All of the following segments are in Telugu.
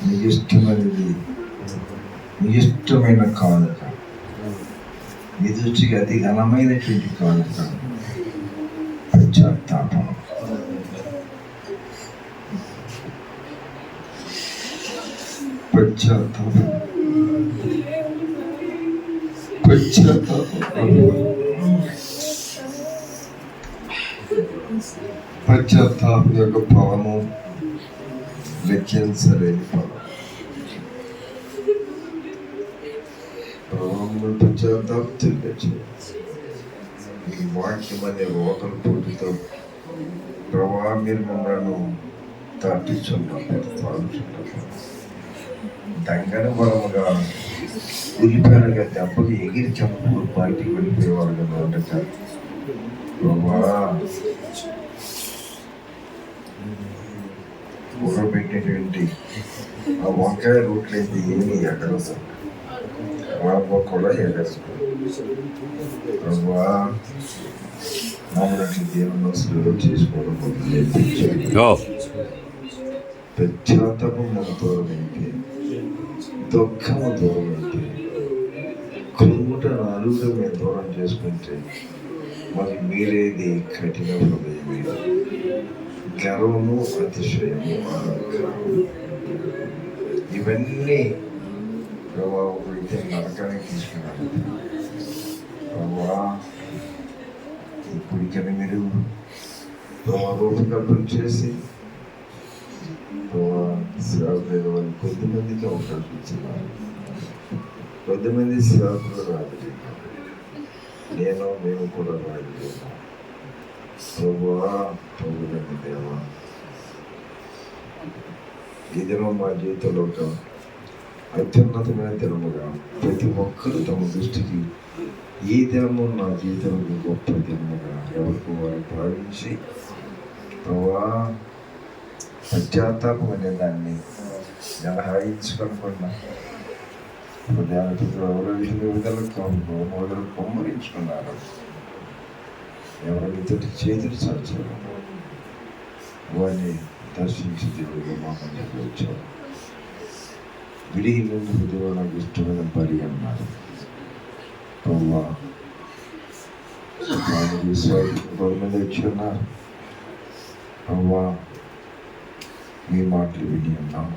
మీకు ఇష్టమైనది, మీకు ఇష్టమైన కానుక, మీ దృష్టికి అతి ఘనమైనటువంటి కానుక పశ్చాత్తాపం. పశ్చాత్తాపం పశ్చాత్తాపం యొక్క ఫలము లెక్కించలేని ఫలం. ప్రభావం పశ్చాత్తాపం తెలియచ్చు. ఈ వాక్యం అనే రోకల పోటీతో ప్రభావ మీరు మమ్మల్ని తట్టించున్నాం, దంగన బలముగా ఉల్లిపాయలుగా దెబ్బకి ఎగిరి చంపు బయటికి వెళ్ళిపోయేవాళ్ళు ఉండట. పెట్టినటువంటి ఆ వంకాయ రోట్లయితే ఏమి ఎగరదు, రాబో కూడా ఎగరదు. మామూలు దేవుని అసలు చేసుకోవడం పశ్చాత్తాపం మన దూరం అయితే, దుఃఖము దూరం అయితే, కృంగుట నాలుగు మేము దూరం చేసుకుంటే మాకు మీరేది కఠిన హృదయమే, గర్వము, అతిశయము, అహంకారము, ఇవన్నీ ప్రభావం అయితే నరకానికి తీసుకున్నాడు. ప్రభావ ఇప్పటికైనా మీరు రూపకల్పన చేసి సేవకులైన వాళ్ళు కొద్దిమందికి అవకాశం ఇచ్చినారు. కొద్దిమంది సేవకులు రాలేదు, మేము కూడా రాలేదు. ప్రభువుని దేవా, ఈ దినం మా జీవితంలో ఒక అత్యున్నతమైన దినముగా ప్రతి ఒక్కరూ తమ దృష్టికి ఈ దినము నా జీవితంలో గొప్ప దినముగా ఎవరికి వారు భావించి ప్రభా పశ్చాత్తాపం అనే దాన్ని జనహాయించుకోకుండా ఎవరో విధులు కొమ్మరించుకున్నారు, ఎవరైతే చేతులు చర్చలు వారిని దర్శించి దేవుడు మామూలు వచ్చారు. విడిగి ముందు దేవుడు నాకు ఇష్టమైన బలి అన్నారు. గవర్నమెంట్ వచ్చి ఉన్నారు. మీ మాటలు విని ఉన్నాం.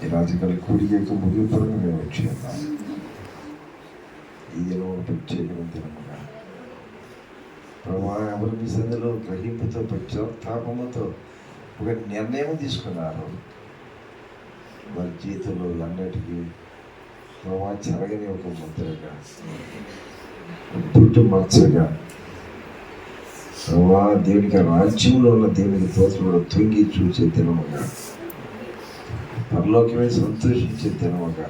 ఈ రాజకీయ కూడిక ముగింపులను మేము వచ్చి ఉన్నాం. ఈ దినం ప్రత్యేకమైన దినముగా ప్రభా ఎవరు మీ సందులో గ్రహింపుతో పశ్చాత్తాపముతో ఒక నిర్ణయం తీసుకున్నారు. వారి జీవితంలో అన్నిటికీ ప్రభా చెరగని ఒక ముద్రగా, పుట్టు మచ్చగా ప్రభా దేవునికి రాజ్యంలో ఉన్న దేవునికి తోచకుండా తొంగి చూసే దినముగా, పరలోకమే సంతోషించే దినముగా,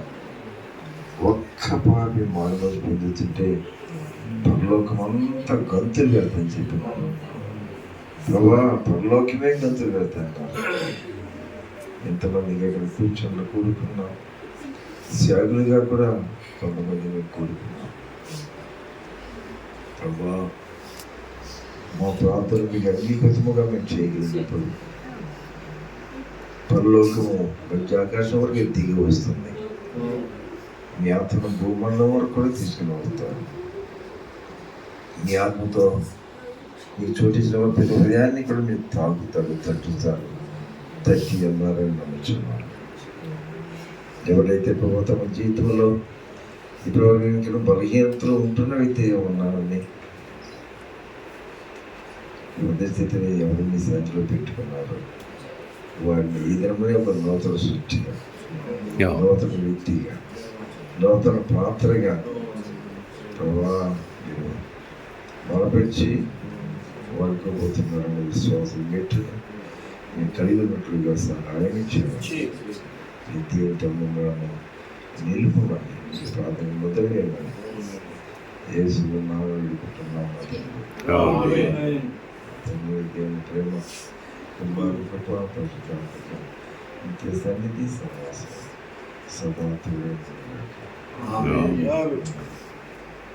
ఒక్క పాపి మానవ పొందుతుంటే పరలోకం అంతా గంతులు పెడతాను చెప్పినాను. ప్రభా పరలోకమే గంతులు పెడతాను. ఎంతమందికి అక్కడ కూడుకున్నాం, త్యాగులుగా కూడా కొంతమంది కూడుకున్నాం. ప్రభా మా ప్రాంతాలు మీకు అంగీకృతముగా మేము చేయగలిగినప్పుడు పరలోకము మంచి ఆకాశం వరకు దిగి వస్తుంది. మీ ఆత్మను భూమండలం వరకు కూడా తీసుకుని వస్తారు. మీ ఆత్మతో మీకు చోటించిన ప్రతి హృదయాన్ని కూడా మీరు తాగుతారు, తట్టి అన్నారని నమ్ముచున్నారు. ఎవరైతే ప్రభు తమ జీవితంలో ఇప్పుడు బలహీనతలు ఉంటున్నవైతే ఉన్నారని స్థితిని ఎవరు మీ సంచిలో పెట్టుకున్నారు, వారిని ఈ దినమే ఒక నూతన సృష్టిగా, నూతన వ్యక్తిగా, నూతన పాత్రగా ప్రభా మీరు బలపరిచి వారికి పోతున్నారనే విశ్వాసం పెట్టి మీరు కలిగి ఉన్నట్లుగా సహాయం చేయండి. ఈ జీవితంలో నిలుపుమని ప్రార్థన మొదలయ్యామని యేసు నామములో వేడుకుంటున్నాము తండ్రి. దేవుని ప్రేమ, కుమారుని కృప, పరిశుద్ధాత్మ నిత్య సన్నిధి సమాసం సదా తోడై ఉండును గాక.